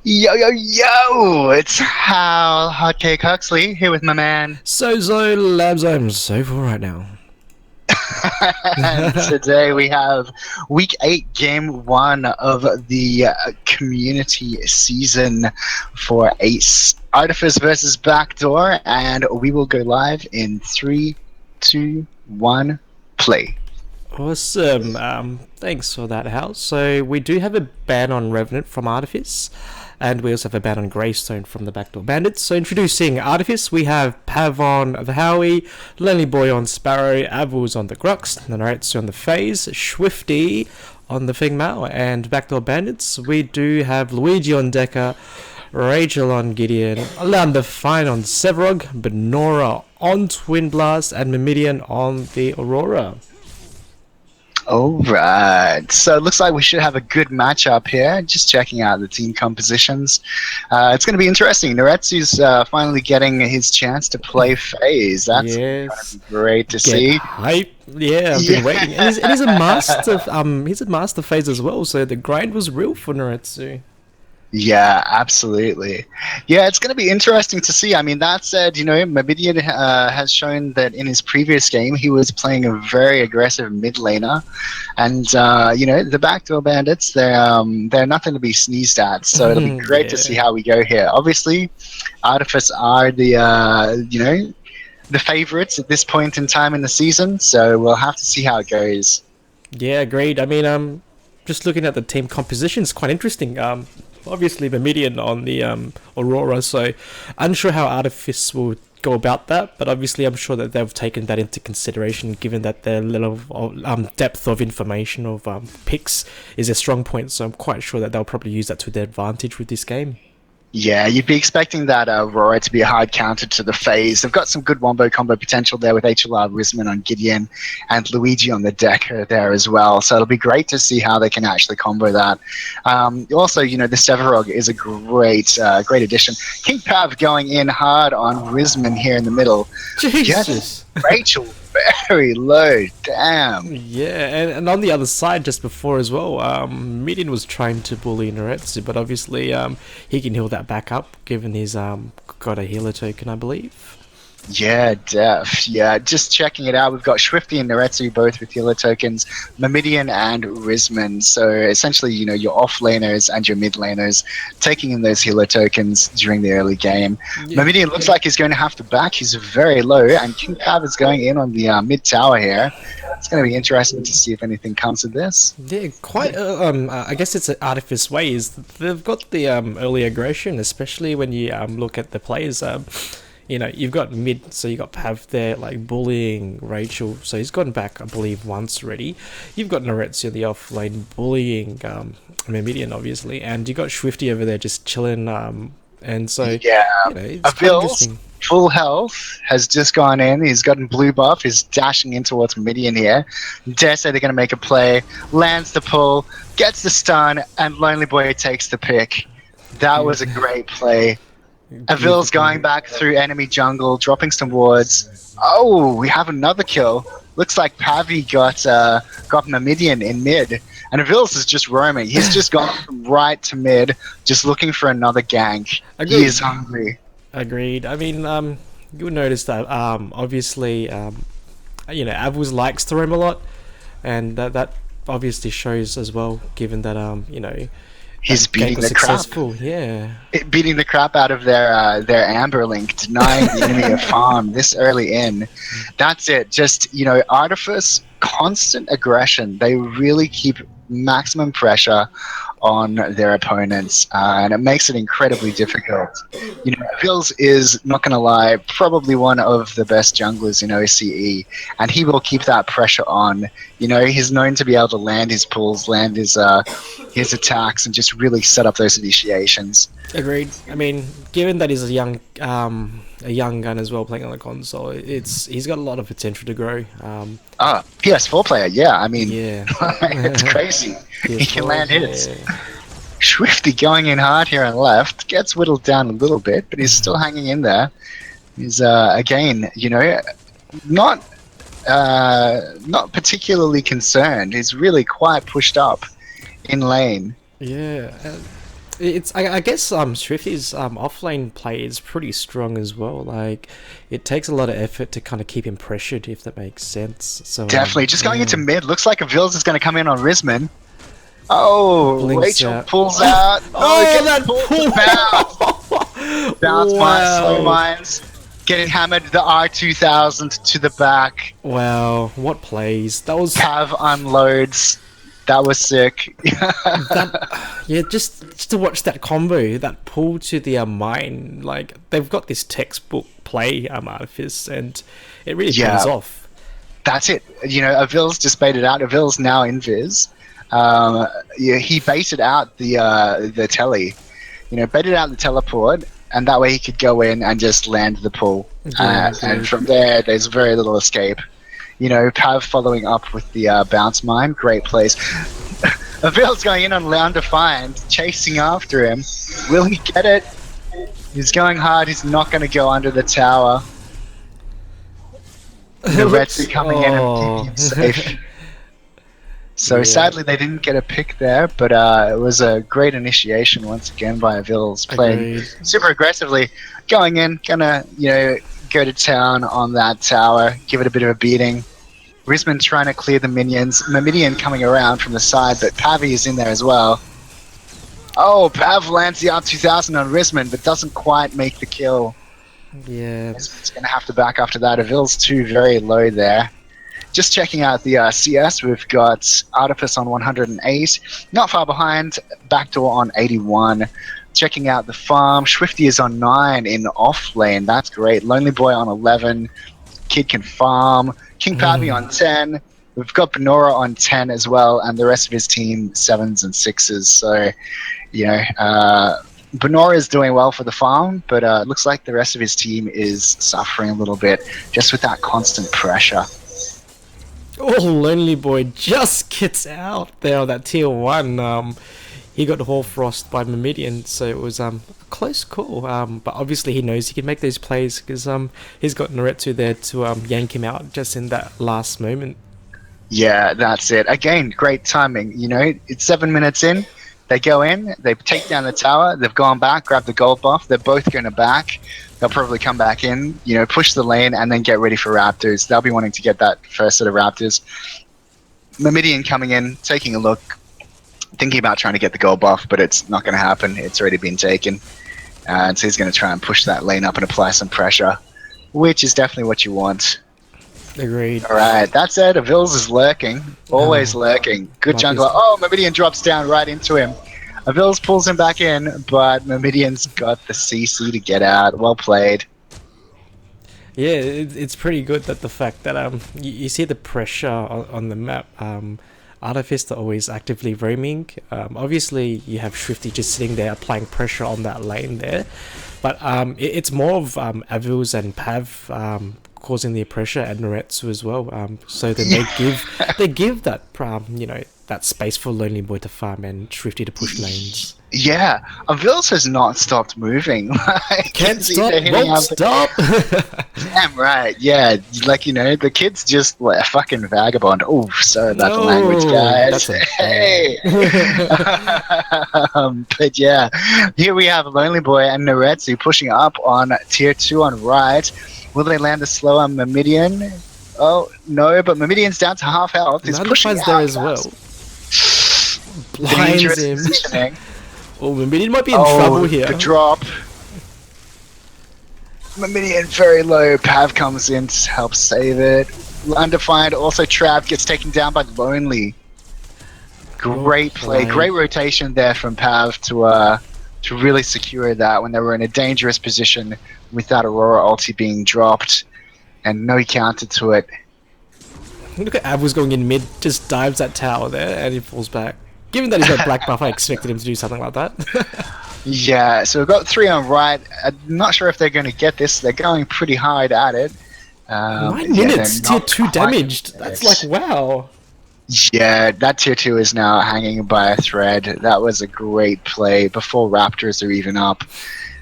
Yo, yo, yo! It's Hal Hotcake Huxley here with my man. So Labs, I'm so full right now. And today we have week 8, game 1 of the community season for Ace Artifice versus Backdoor. And we will go live in 3, 2, 1, play. Awesome. Thanks for that, Hal. So we do have a ban on Revenant from Artifice, and we also have a ban on Greystone from the Backdoor Bandits. So introducing Artifice, we have Pav on the Howie, Lonely Boy on Sparrow, Avils on the Grux, Naretsu on the Phase, Swifty on the Figmao, and Backdoor Bandits, we do have Luigi on Decker, Rachel on Gideon, Lambda Fine on Severog, Benora on Twin Blast, and Mimidian on the Aurora. Alright, so it looks like we should have a good matchup here. Just checking out the team compositions. It's going to be interesting. Naretsu's finally getting his chance to play FaZe. That's Yes. great to Get see. hype. Yeah, I've been waiting. And he's a master phase as well, so the grind was real for Naretsu. Yeah, absolutely. Yeah, it's going to be interesting to see. I mean, that said, Mamidian has shown that in his previous game he was playing a very aggressive mid laner, and the Backdoor Bandits, they're nothing to be sneezed at. So it'll be great to see how we go here. Obviously, Artifice are the favorites at this point in time in the season, so we'll have to see how it goes. Yeah, agreed. I mean, just looking at the team composition is quite interesting. Obviously Mimidian on the Aurora, so unsure how Artifice will go about that, but obviously I'm sure that they've taken that into consideration, given that their little depth of information of picks is a strong point, so I'm quite sure that they'll probably use that to their advantage with this game. Yeah, you'd be expecting that Aurora to be a hard counter to the FaZe. They've got some good wombo combo potential there with HLR Risman on Gideon and Luigi on the Decker there as well. So it'll be great to see how they can actually combo that. Also, the Severog is a great addition. King Pav going in hard on Risman here in the middle. Jesus! Rachel very low, damn. Yeah, and on the other side, just before as well, Midian was trying to bully Naretsu, but obviously he can heal that back up, given he's got a healer token, I believe. Yeah, def. Yeah, just checking it out. We've got Swifty and Naretsu both with healer tokens, Mamidian and Risman. So essentially, your off laners and your mid laners taking in those healer tokens during the early game. Yeah. Mamidian looks like he's going to have to back. He's very low, and King Pav is going in on the mid tower here. It's going to be interesting to see if anything comes of this. Yeah, quite. I guess it's an Artifice ways. They've got the early aggression, especially when you look at the players. You've got mid, so you got Pav there, like bullying Rachel, so he's gotten back, I believe, once already. You've got Naretsu in the off lane bullying Mimidian, obviously, and you got Swifty over there just chilling. And so it's quite interesting. Full health has just gone in. He's gotten blue buff. He's dashing in towards Mimidian here. Dare say they're going to make a play. Lands the pull, gets the stun, and Lonely Boy takes the pick. That was a great play. Avil's going back through enemy jungle, dropping some wards. Oh, we have another kill. Looks like Pavi got Mamidian in mid. And Avil's is just roaming. He's just gone from right to mid, just looking for another gank. Agreed. He is hungry. Agreed. I mean, you would notice that, obviously, Avils likes to roam a lot. And that obviously shows as well, given that, he's beating the crap. Yeah. Beating the crap out of their Amber Link, denying the enemy a farm this early in. That's it. Just, Artifice, constant aggression. They really keep maximum pressure on their opponents, and it makes it incredibly difficult. Phils is, not going to lie, probably one of the best junglers in OCE, and he will keep that pressure on. He's known to be able to land his pulls, land his attacks, and just really set up those initiations. Agreed. I mean, given that he's a young gun as well, playing on the console, he's got a lot of potential to grow. PS4 player, yeah. I mean, yeah, it's crazy. PS4, he can land hits. Yeah. Swifty going in hard here on left, gets whittled down a little bit, but he's still hanging in there. He's again, not particularly concerned. He's really quite pushed up in lane. Yeah. I guess Shrifty's offlane play is pretty strong as well. Like, it takes a lot of effort to kind of keep him pressured, if that makes sense. So Definitely. Just going into yeah. mid, looks like Avils is going to come in on Risman. Oh, Blinks Rachel out. pulls out. Oh, Oh, gets that pulled pull! to bounce. Bounce mines, slow Wow. mines. Getting hammered, the R2000 to the back. Wow, what plays? That was Pav unloads. That was sick. that. Yeah, just to watch that combo, that pull to the mine. Like, they've got this textbook play Artifice, and it really pays Yeah, off. that's it. You know, Avils just baited out. Avils now in Viz. Yeah, he baited out the telly. You know, baited out the teleport, and that way he could go in and just land the pull. Yeah, And agreed. from there, there's very little escape. You know, Pav following up with the bounce mine, great plays. Avils going in on Undefined, chasing after him. Will he get it? He's going hard. He's not going to go under the tower. Noretsu coming in and keeping him safe. So Yeah. sadly they didn't get a pick there, but it was a great initiation once again by Avils, playing Agreed. super aggressively, going in, gonna go to town on that tower, give it a bit of a beating. Risman trying to clear the minions, Mamidian coming around from the side, but Pavi is in there as well. Oh, Pav lands the R2000 on Risman, but doesn't quite make the kill. Yeah. Risman's gonna have to back after that. Avils too very low there. Just checking out the CS, we've got Artifice on 108, not far behind, Backdoor on 81. Checking out the farm, Swifty is on 9 in off lane, that's great. Lonely Boy on 11, Kid can farm, King Pavi on 10, we've got Benora on 10 as well, and the rest of his team 7s and 6s. So, you know, Benora is doing well for the farm, but it looks like the rest of his team is suffering a little bit just with that constant pressure. Oh, Lonely Boy just gets out there on that tier 1. He got Hoarfrost by Mamidian, so it was a close call. But obviously he knows he can make those plays because he's got Noretsu there to yank him out just in that last moment. Yeah, that's it. Again, great timing. You know, it's 7 minutes in. They go in, they take down the tower, they've gone back, grab the gold buff, they're both going to back. They'll probably come back in, you know, push the lane, and then get ready for Raptors. They'll be wanting to get that first set of Raptors. Mamidian coming in, taking a look, thinking about trying to get the gold buff, but it's not going to happen. It's already been taken. And so he's going to try and push that lane up and apply some pressure, which is definitely what you want. Agreed. All right, that's it. Avils is lurking, always lurking. Good jungler. Oh, Mamidian drops down right into him. Avils pulls him back in, but Mamidian's got the CC to get out. Well played. Yeah, it's pretty good that the fact that you see the pressure on the map. Artifice are always actively roaming. Obviously, you have Shrifty just sitting there applying pressure on that lane there, but it's more of Avils and Pav causing the pressure, and Noretsu as well. So then they give that that space for Lonely Boy to farm and Shrifty to push lanes. Yeah, Avils has not stopped moving. Like, Can't see stop, they're hitting won't up- stop. Damn right, yeah. Like, you know, the kid's just like a fucking vagabond. Oh, sorry about the language, guys. That's a Hey! But yeah, here we have Lonely Boy and Noretsu pushing up on tier 2 on right. Will they land the slower Mamidian? Oh, no, but Mamidian's down to half health. He's pushing Nullifies out. there as well. Blinds Dangerous him. positioning. Oh, Mamidian might be in trouble here. The drop. Mamidian very low. Pav comes in to help save it. Undefined, also trapped, gets taken down by Lonely. Great play. Great rotation there from Pav to really secure that when they were in a dangerous position with that Aurora ulti being dropped. And no counter to it. Look at Av was going in mid, just dives that tower there, and he falls back. Given that he's got black buff, I expected him to do something like that. Yeah, so we've got 3 on right. I'm not sure if they're going to get this. They're going pretty hard at it. 9 minutes, tier 2 damaged. That's like, wow. Yeah, that tier 2 is now hanging by a thread. That was a great play before Raptors are even up.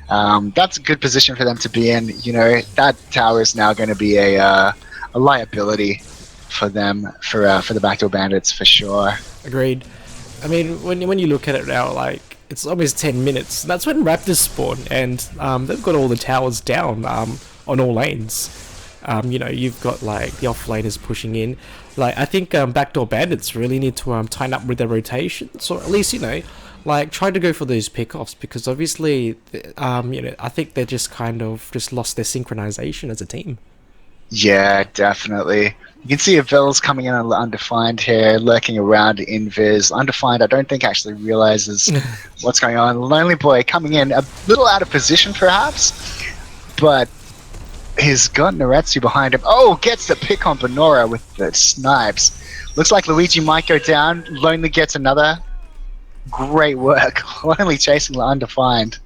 That's a good position for them to be in. You know, that tower is now going to be a liability for them, for the Backdoor Bandits, for sure. Agreed. I mean, when you look at it now, like, it's almost 10 minutes. That's when Raptors spawn, and they've got all the towers down on all lanes. You've got like the offlaners pushing in. Like I think Backdoor Bandits really need to tighten up with their rotations, or at least like try to go for those pickoffs, because obviously I think they just kind of just lost their synchronization as a team. Yeah, definitely. You can see Avils coming in on Undefined here, lurking around in Viz. Undefined, I don't think actually realizes what's going on. Lonely Boy coming in a little out of position, perhaps, but he's got Naretsu behind him. Oh, gets the pick on Benora with the snipes. Looks like Luigi might go down. Lonely gets another. Great work. Lonely chasing the Undefined.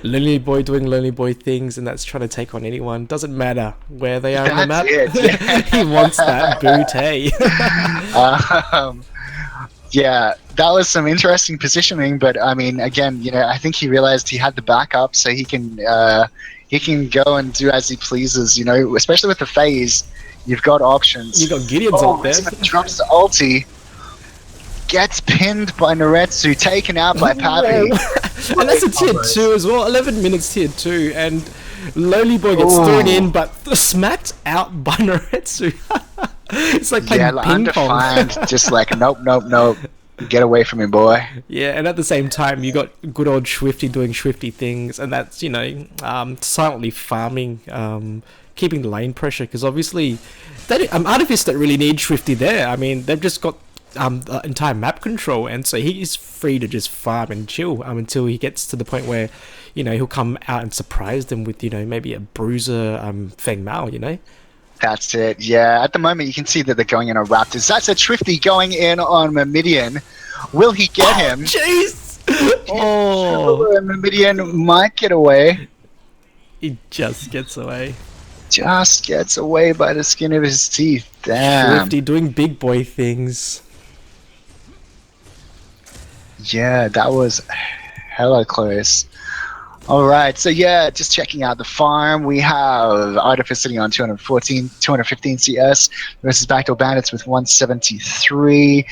Lonely Boy doing Lonely Boy things, and that's trying to take on anyone. Doesn't matter where they are on the map. Yeah. He wants that boot, hey. Yeah, that was some interesting positioning, but I mean, again, I think he realized he had the backup, so he can go and do as he pleases. Especially with the phase, you've got options. You got Gideon's up there. Drops the ulti. Gets pinned by Naretsu, taken out by Pappy. And that's a tier 2 as well. 11 minutes tier 2, and Lonely Boy gets thrown in, but smacked out by Naretsu. It's like playing ping pong. Undefined, just like, nope. Get away from him, boy. Yeah, and at the same time, you got good old Swifty doing Swifty things, and that's, silently farming, keeping the lane pressure, because obviously, Artifice don't really need Swifty there. I mean, they've just got the entire map control, and so he's free to just farm and chill until he gets to the point where he'll come out and surprise them with maybe a bruiser Feng Mao. That's it. Yeah, at the moment you can see that they're going in on Raptors. That's a Swifty going in on Mamidian. Will he get him? Jeez. Mamidian might get away. He just gets away. Just gets away by the skin of his teeth. Damn. Swifty doing big boy things. Yeah, that was hella close. Alright, so yeah, just checking out the farm. We have Artifice sitting on 215 CS versus Backdoor Bandits with 173.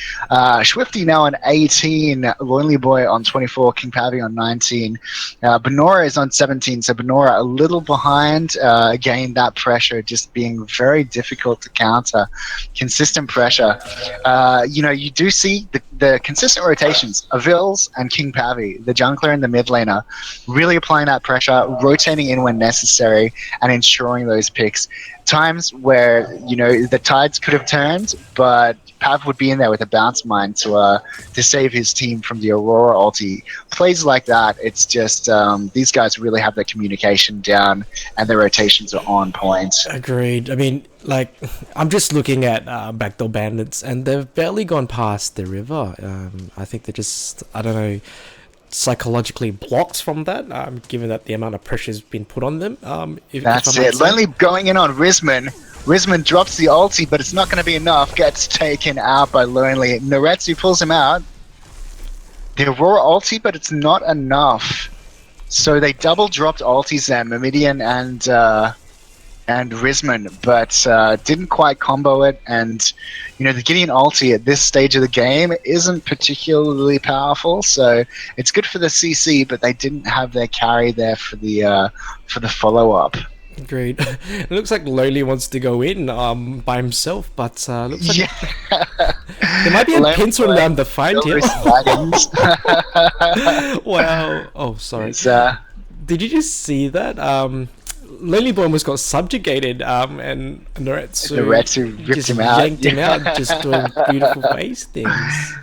Swifty now on 18. Lonely Boy on 24. King Pavi on 19. Benora is on 17, so Benora a little behind. Again, that pressure just being very difficult to counter. Consistent pressure. You do see the consistent rotations. Avils and King Pavi, the jungler and the mid laner, really applying that pressure, rotating in when necessary, and ensuring those picks. Times where the tides could have turned, but Pav would be in there with a bounce mine to save his team from the Aurora ulti. Plays like that, it's just these guys really have their communication down, and their rotations are on point. Agreed. I mean, like, I'm just looking at Backdoor Bandits, and they've barely gone past the river. I think they're just, I don't know, psychologically blocked from that, given that the amount of pressure has been put on them. That's it. Lonely going in on Rizman. Rizman drops the ulti, but it's not going to be enough. Gets taken out by Lonely. Naretsu pulls him out. The Aurora ulti, but it's not enough. So they double dropped ultis then, Mamidian and Rizman, but didn't quite combo it. And the Gideon ulti at this stage of the game isn't particularly powerful, so it's good for the CC, but they didn't have their carry there for the follow up. Agreed. It looks like Lonely wants to go in by himself, but looks like there might be a pincer around the fight here. Wow. Oh, sorry. Did you just see that? Lonely Boy almost got subjugated, and Naretsu ripped him out. Yanked him out, just doing beautiful face things.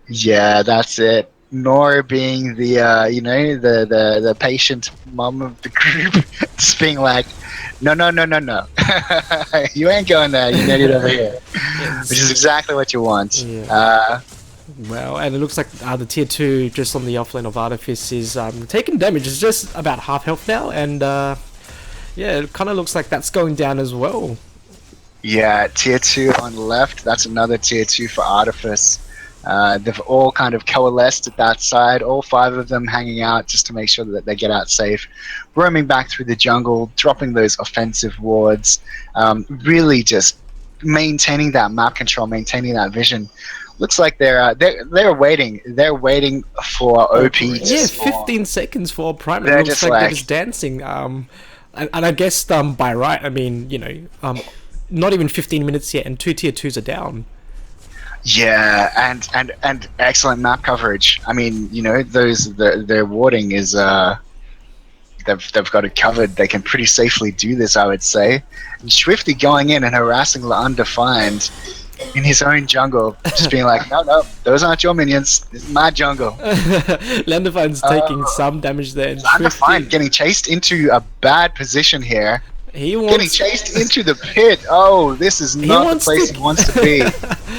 Yeah, that's it. Nora being the patient mom of the group, just being like, no, you ain't going there. You need it over here, which is exactly what you want. Yeah. Well, and it looks like the tier 2 just on the offlane of Artifice is taking damage. It's just about half health now, and yeah, it kind of looks like that's going down as well. Yeah, tier 2 on the left. That's another tier 2 for Artifice. They've all kind of coalesced at that side, all 5 of them hanging out just to make sure that they get out safe, roaming back through the jungle, dropping those offensive wards, really just maintaining that map control, maintaining that vision. looks like they're waiting. They're waiting for OP to Yeah, spawn. 15 seconds for Prime. It They're looks just like like- they're just dancing. And I guess by right, I mean, you know, not even 15 minutes yet, and 2 tier 2s are down. Yeah, and excellent map coverage. I mean, you know, their warding is they've got it covered. They can pretty safely do this, I would say. And Swifty going in and harassing the Undefined in his own jungle, just being like, no, those aren't your minions. This is my jungle. Landifine's taking some damage there. And Undefined getting chased into a bad position here. He wants, Getting chased into the pit. Oh, this is not the place he wants to be.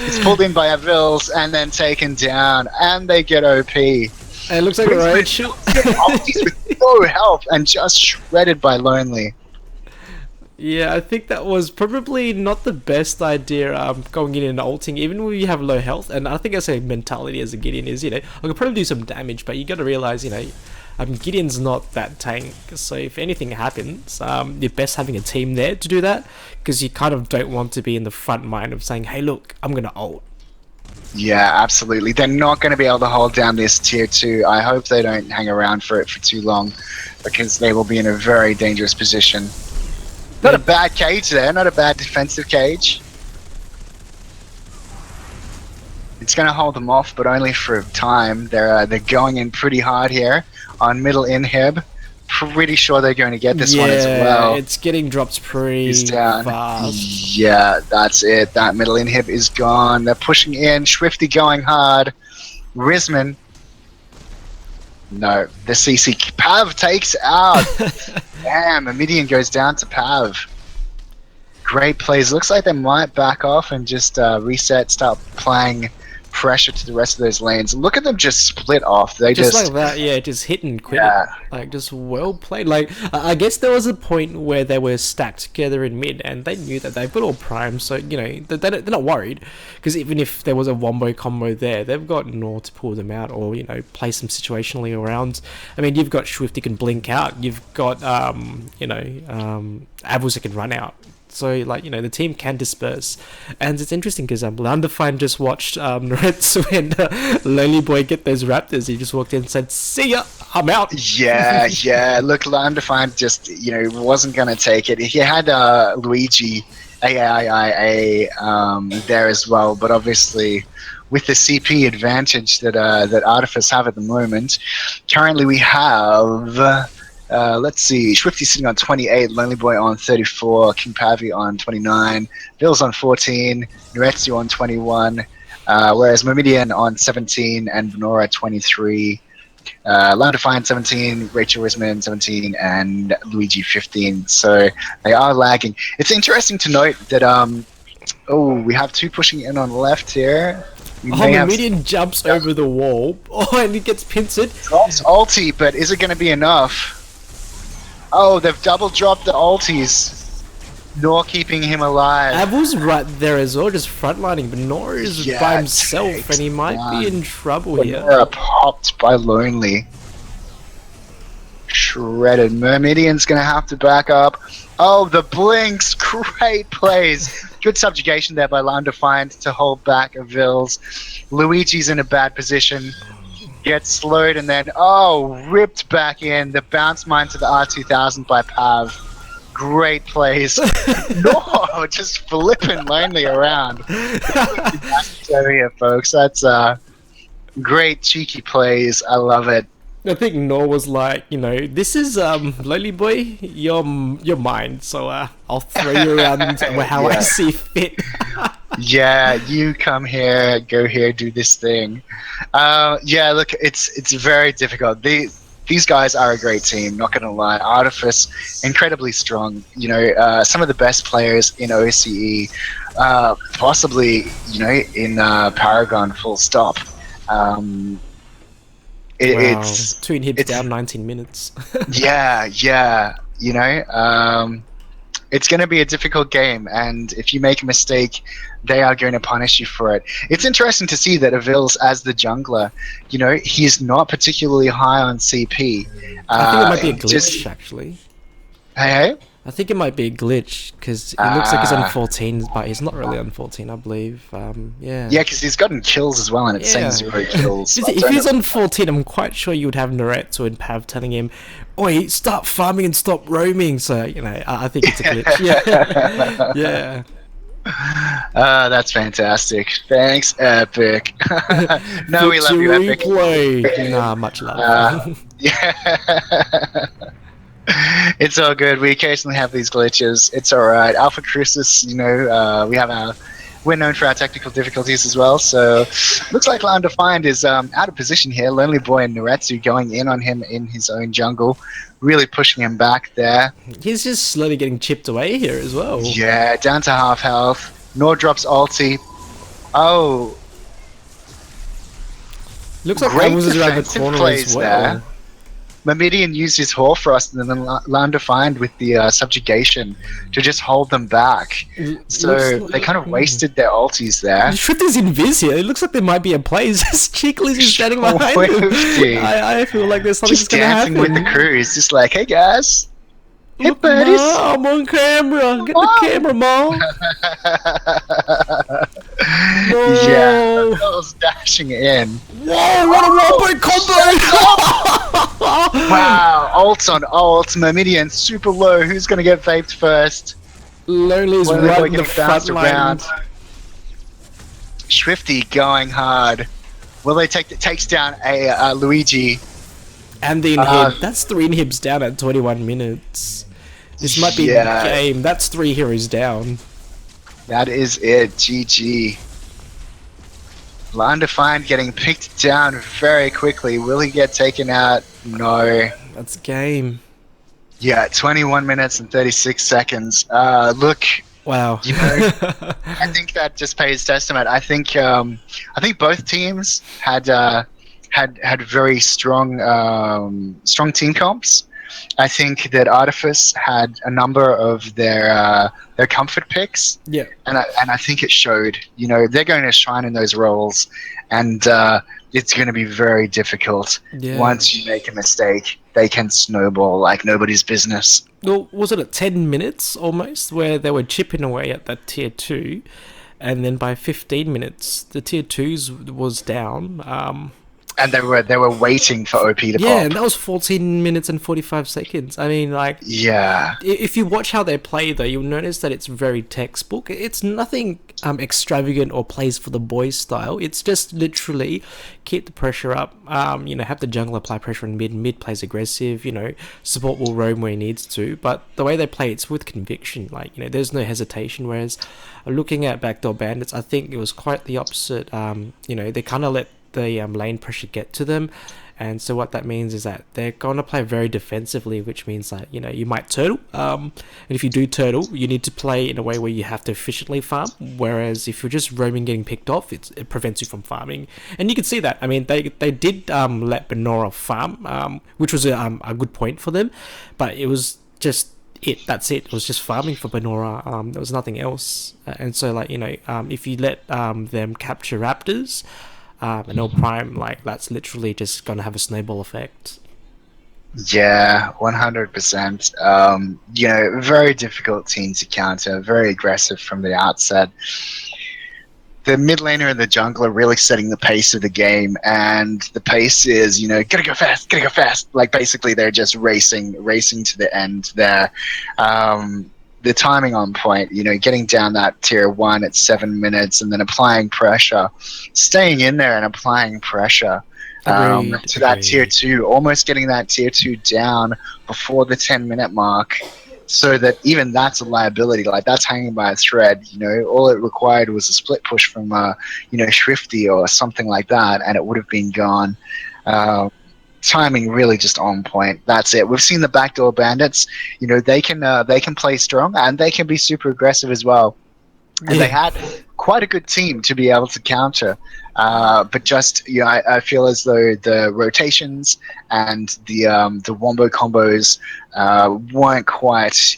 He's pulled in by Avils and then taken down, and they get OP. It looks like a road shoot. He's with no health and just shredded by Lonely. Yeah, I think that was probably not the best idea, going in and ulting, even when you have low health. And I think that's a mentality as a Gideon is, you know, I could probably do some damage, but you got to realize, you know, Gideon's not that tank. So if anything happens, you're best having a team there to do that, because you kind of don't want to be in the front mind of saying, hey, look, I'm going to ult. Yeah, absolutely. They're not going to be able to hold down this tier 2. I hope they don't hang around for it for too long, because they will be in a very dangerous position. Not a bad cage there, not a bad defensive cage. It's going to hold them off, but only for time. They're going in pretty hard here on middle inhib. Pretty sure they're going to get this one as well. Yeah, it's getting dropped pretty fast. Yeah, that's it. That middle inhib is gone. They're pushing in. Swifty going hard. Rizman. No, the CC. Pav takes out. Damn, Amidian goes down to Pav. Great plays. Looks like they might back off and just reset, start playing pressure to the rest of those lanes. Look at them just split off. They just like that, yeah, just hit and quit. Yeah. Like, just well played. Like, I guess there was a point where they were stacked together in mid, and they knew that they've got all prime, so, you know, they're not worried. Because even if there was a wombo combo there, they've got Nor to pull them out, or, you know, play some situationally around. I mean, you've got Swift, you can blink out. You've got, you know, Avils that can run out. So, like, you know, the team can disperse. And it's interesting because Undefined just watched Reds when Lonely Boy get those Raptors. He just walked in and said, see ya, I'm out. Yeah. Look, Undefined just, you know, wasn't going to take it. He had Luigi, AAIA there as well. But obviously, with the CP advantage that Artifice have at the moment, currently we have... let's see, Swifty sitting on 28, Lonely Boy on 34, King Pavi on 29, Bill's on 14, Nuretsu on 21, whereas Momidian on 17 and Venora 23, Loundefiant 17, Rachel Risman 17, and Luigi 15. So they are lagging. It's interesting to note that we have two pushing in on the left here. Momidian jumps over the wall. Oh, and he gets pincered. Drops ulti, but is it going to be enough? Oh, they've double dropped the ultis. Nor keeping him alive. Abel's right there as well, just frontlining, but Nor is by himself, and he might be in trouble here. Nora popped by Lonely. Shredded. Mermidian's gonna have to back up. Oh, the blinks! Great plays. Good subjugation there by Undefined to hold back Avils. Luigi's in a bad position. Gets slowed and then, ripped back in. The bounce mine to the R2000 by Pav. Great plays. No, just flipping Lonely around. Over here, folks. That's great cheeky plays. I love it. I think Nor was like, you know, this is Lonely Boy, you're mine, so I'll throw you around how I see fit. Yeah, you come here, go here, do this thing. Yeah, look, it's very difficult. These guys are a great team, not gonna lie. Artifice, incredibly strong. You know, some of the best players in OCE, possibly, you know, in Paragon. Full stop. It's 2 inhibs down 19 minutes. yeah. You know, it's going to be a difficult game, and if you make a mistake, they are going to punish you for it. It's interesting to see that Avils, as the jungler, you know, he's not particularly high on CP. I think it might be a glitch, actually. Hey? I think it might be a glitch because it looks like he's on 14, but he's not really on 14, I believe. Yeah. Yeah, because he's gotten kills as well, and it's saying Yeah. 0 kills. If he's on 14, I'm quite sure you would have Noretto and Pav telling him, "Oi, start farming and stop roaming." So I think it's a glitch. Yeah, yeah. That's fantastic. Thanks, Epic. No, we love you, Epic. Replay. Nah, much love. Yeah. It's all good. We occasionally have these glitches. It's all right. Alpha Crucis, we're known for our technical difficulties as well. So, looks like Undefined is out of position here. Lonely Boy and Nuretsu going in on him in his own jungle, really pushing him back there. He's just slowly getting chipped away here as well. Yeah, down to half health. Nor drops ulti. Oh, looks like great Elvis is around the defensive corner plays as well. there. Mamidian used his Hoarfrost and then Undefined with the subjugation to just hold them back. So they kind of wasted their ultis there. Shrifty's invis here. It looks like there might be a play. Cheekless is standing behind him. I feel like there's something just that's gonna dancing happen. with the crew. He's just like, hey guys. Hey Look, buddies. Ma, I'm on camera. Get the camera, Ma. Yeah, I was dashing in. Whoa, what a wallbang combo! Wow, ult on ult. Mamidian super low. Who's going to get vaped first? Lonely's Lonely right Boy in the getting front bounced line. around. Shrifty going hard. Will they takes down a Luigi? And the inhib. That's 3 inhibs down at 21 minutes. This might be the game. That's 3 heroes down. That is it. GG. Undefined getting picked down very quickly. Will he get taken out? No. That's game. Yeah, 21 minutes and 36 seconds. Look. Wow. You know, I think that just pays testament. I think both teams had very strong team comps. I think that Artifice had a number of their comfort picks. Yeah. And I think it showed. You know, they're going to shine in those roles, and it's going to be very difficult. Yeah. Once you make a mistake, they can snowball like nobody's business. Well, was it at 10 minutes almost where they were chipping away at that tier 2, and then by 15 minutes the tier 2s was down. And they were waiting for OP to pop. Yeah, and that was 14 minutes and 45 seconds. I mean, like... Yeah. If you watch how they play, though, you'll notice that it's very textbook. It's nothing extravagant or plays for the boys style. It's just literally keep the pressure up, have the jungle apply pressure in mid plays aggressive, support will roam where he needs to. But the way they play, it's with conviction. There's no hesitation. Whereas looking at Backdoor Bandits, I think it was quite the opposite. They kind of let the lane pressure get to them, and so what that means is that they're going to play very defensively, which means that you might turtle, and if you do turtle, you need to play in a way where you have to efficiently farm, whereas if you're just roaming getting picked off, it prevents you from farming. And you can see that. I mean, they did let Benora farm, which was a good point for them, but it was just that's it. It was just farming for Benora. There was nothing else. And so if you let them capture raptors and no prime, that's literally just gonna have a snowball effect. Yeah, 100%. Very difficult team to counter, very aggressive from the outset. The mid laner and the jungler really setting the pace of the game, and the pace is, gotta go fast. Basically they're just racing to the end there. The timing on point, getting down that tier 1 at 7 minutes and then applying pressure, staying in there and applying pressure to that tier 2, almost getting that tier 2 down before the 10-minute mark, so that even that's a liability. That's hanging by a thread. All it required was a split push from, Shrifty or something like that, and it would have been gone. Timing really just on point. That's it. We've seen the Backdoor Bandits. They can play strong and they can be super aggressive as well. And they had quite a good team to be able to counter. But just I feel as though the rotations and the wombo combos weren't quite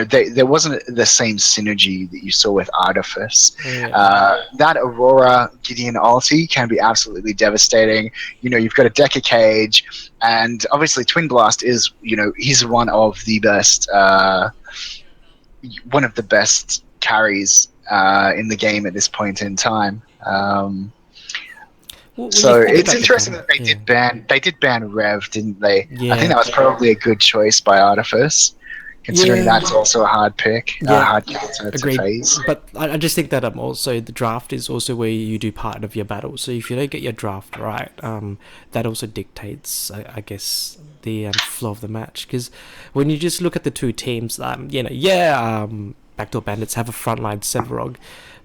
there wasn't the same synergy that you saw with Artifice. Yeah. That Aurora Gideon ulti can be absolutely devastating. You've got a Deca Cage, and obviously Twin Blast is, he's one of the best carries in the game at this point in time. Well, when you So think it's about the interesting combo, that they yeah, did ban Rev, didn't they? I think yeah, that was probably a good choice by Artifice, considering yeah, that's also a hard pick, a yeah. hard character to Agreed. phase. But I just think that also the draft is also where you do part of your battle. So if you don't get your draft right, that also dictates, I guess, the flow of the match. Because when you just look at the two teams, Backdoor Bandits have a frontline Severog,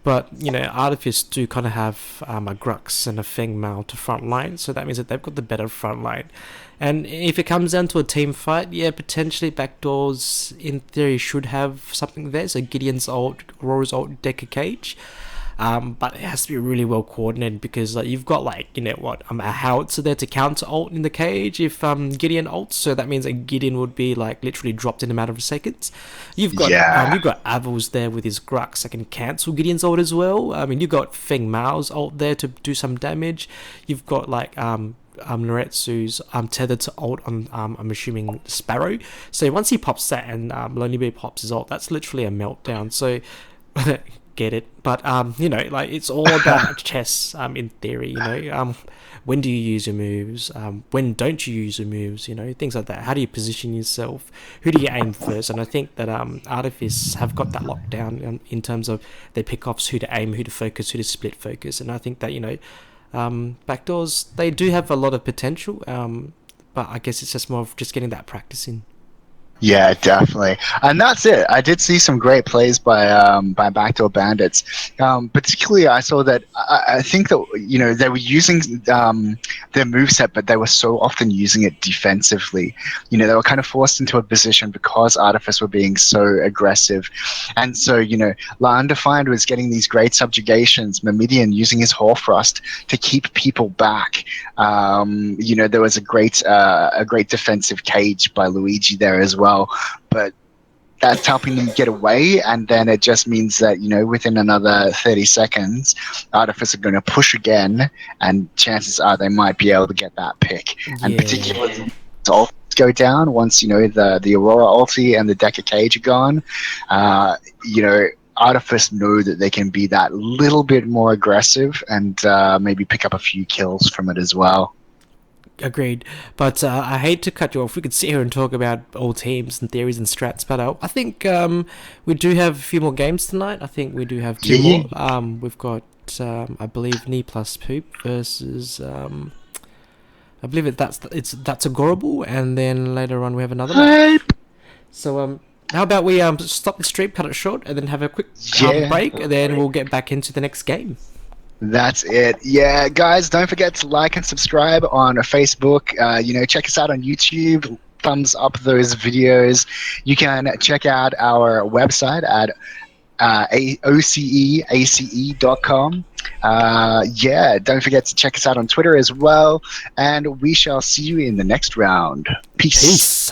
but Artifice do kind of have a Grux and a Feng Mao to frontline, so that means that they've got the better frontline. And if it comes down to a team fight, yeah, potentially Backdoors in theory should have something there. So Gideon's ult, Aurora's ult, Deca Cage. But it has to be really well coordinated because you've got a howitzer there to counter ult in the cage if Gideon ults, so that means that Gideon would be literally dropped in a matter of seconds. Yeah, You've got Avils there with his Grux that can cancel Gideon's ult as well. I mean, you've got Feng Mao's ult there to do some damage. You've got Naretsu's tethered to ult on I'm assuming Sparrow. So once he pops that and Lonely Bee pops his ult, that's literally a meltdown. So get it, but it's all about chess in theory. When do you use your moves, when don't you use your moves, things like that. How do you position yourself, who do you aim first? And I think that Artifice have got that locked down in terms of their pickoffs, who to aim, who to focus, who to split focus. And I think that Backdoors, they do have a lot of potential, but I guess it's just more of just getting that practice in. yeah, definitely, and that's it. I did see some great plays by Backdoor Bandits. Particularly, I saw that I think that they were using their moveset, but they were so often using it defensively. They were kind of forced into a position because Artifice were being so aggressive, and so La Undefined was getting these great subjugations. Mamidian using his Hoarfrost to keep people back. There was a great defensive cage by Luigi there as well. But that's helping them get away, and then it just means that within another 30 seconds, Artifice are going to push again, and chances are they might be able to get that pick. And Yeah, particularly ults go down once the Aurora ulti and the Deca Cage are gone. Artifice know that they can be that little bit more aggressive and maybe pick up a few kills from it as well. agreed. But I hate to cut you off. We could sit here and talk about all teams and theories and strats, but I think we do have a few more games tonight. I think we do have two Yeah. more. We've got, I believe, Knee plus Poop versus, I believe that's Agorable, and then later on we have another match. So how about we stop the stream, cut it short, and then have a quick Yeah. break, and then we'll get back into the next game. That's it. Yeah, guys, don't forget to like and subscribe on Facebook. Check us out on YouTube. Thumbs up those videos. You can check out our website at oceace.com. Don't forget to check us out on Twitter as well. And we shall see you in the next round. Peace. Peace.